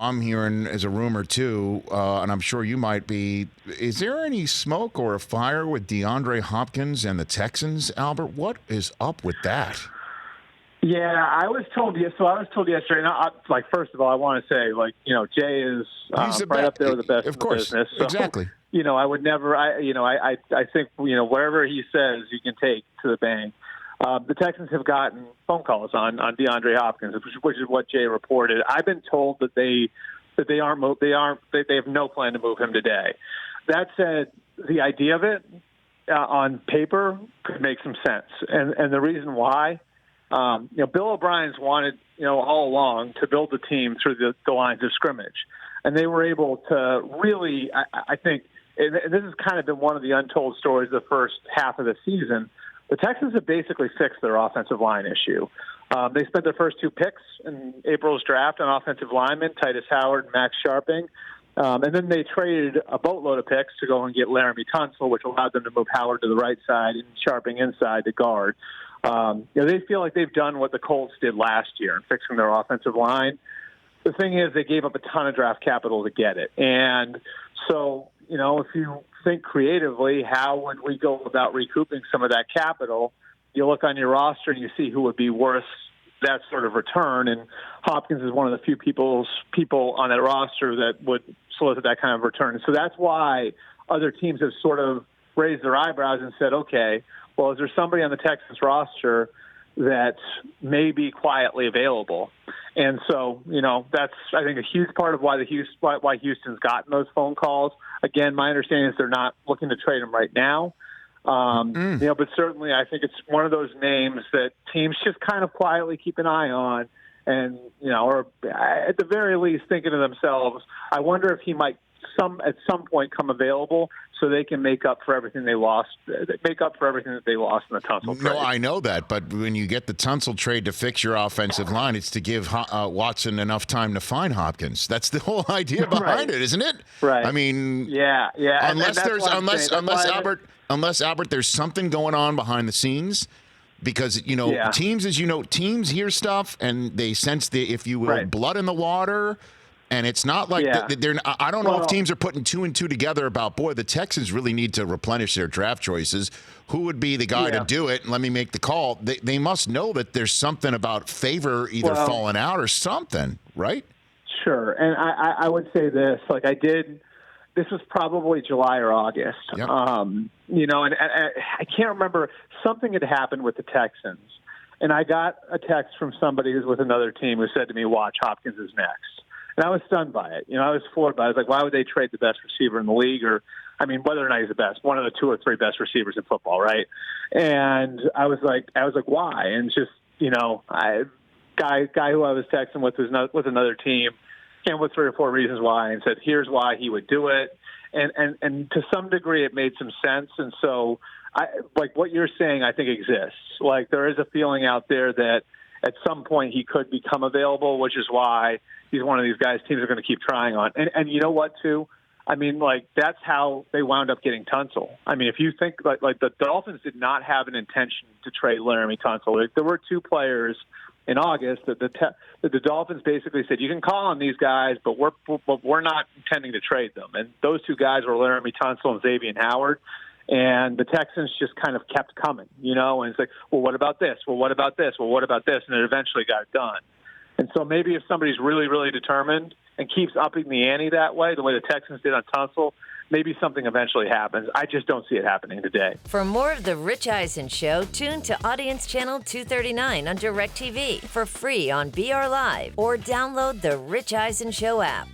I'm hearing as a rumor too, and I'm sure you might be. Is there any smoke or a fire with DeAndre Hopkins and the Texans, Albert? What is up with that? Yeah, I was told yesterday. First of all, I want to say, Jay is right up there with the best of in course. the business. So, exactly. I would never. I think wherever he says you can take to the bank. The Texans have gotten phone calls on DeAndre Hopkins, which is what Jay reported. I've been told that they have no plan to move him today. That said, the idea of it on paper could make some sense, and the reason why, Bill O'Brien's wanted all along to build the team through the lines of scrimmage, and they were able to really, I think, and this has kind of been one of the untold stories of the first half of the season. The Texans have basically fixed their offensive line issue. They spent their first 2 picks in April's draft on offensive linemen, Titus Howard and Max Sharping. And then they traded a boatload of picks to go and get Laramie Tunsil, which allowed them to move Howard to the right side and Sharping inside to guard. They feel like they've done what the Colts did last year in fixing their offensive line. The thing is, they gave up a ton of draft capital to get it. And so, if you think creatively, how would we go about recouping some of that capital? You look on your roster and you see who would be worth that sort of return, and Hopkins is one of the few people on that roster that would solicit that kind of return. And so that's why other teams have sort of raised their eyebrows and said, okay, well, is there somebody on the Texans roster that may be quietly available? And so, that's, I think, a huge part of why Houston's gotten those phone calls. Again, my understanding is they're not looking to trade him right now. But certainly I think it's one of those names that teams just kind of quietly keep an eye on and, or at the very least thinking to themselves, I wonder if he might at some point come available so they can make up for everything that they lost in the Tunsil trade. No, I know that, but when you get the Tunsil trade to fix your offensive line, it's to give Watson enough time to find Hopkins. That's the whole idea behind it, isn't it? Right. I mean, yeah. Unless Albert, there's something going on behind the scenes. Because, teams hear stuff and they sense if you will, blood in the water. And it's not like I don't know if teams are putting 2 and 2 together about, boy, the Texans really need to replenish their draft choices. Who would be the guy to do it? And let me make the call. They must know that there's something about favor either falling out or something, right? Sure. And I would say this, this was probably July or August. Yep. And I can't remember. Something had happened with the Texans. And I got a text from somebody who's with another team who said to me, watch, Hopkins is next. And I was stunned by it. I was floored by it. I was like, why would they trade the best receiver in the league? Or, whether or not he's the best, one of the 2 or 3 best receivers in football, right? And I was like, why? And just, guy who I was texting with was another team, came with 3 or 4 reasons why, and said, here's why he would do it. And to some degree, it made some sense. And so, what you're saying, I think exists. There is a feeling out there that at some point he could become available, which is why he's one of these guys teams are going to keep trying on. And you know what, too? That's how they wound up getting Tunsil. If you think the Dolphins did not have an intention to trade Laramie Tunsil. There were 2 players in August that the Dolphins basically said, you can call on these guys, but we're not intending to trade them. And those 2 guys were Laramie Tunsil and Xavier Howard. And the Texans just kind of kept coming, and it's like, well, what about this? Well, what about this? Well, what about this? And it eventually got done. And so maybe if somebody's really, really determined and keeps upping the ante that way, the way the Texans did on Tunsil, maybe something eventually happens. I just don't see it happening today. For more of The Rich Eisen Show, tune to Audience Channel 239 on DirecTV for free on BR Live or download the Rich Eisen Show app.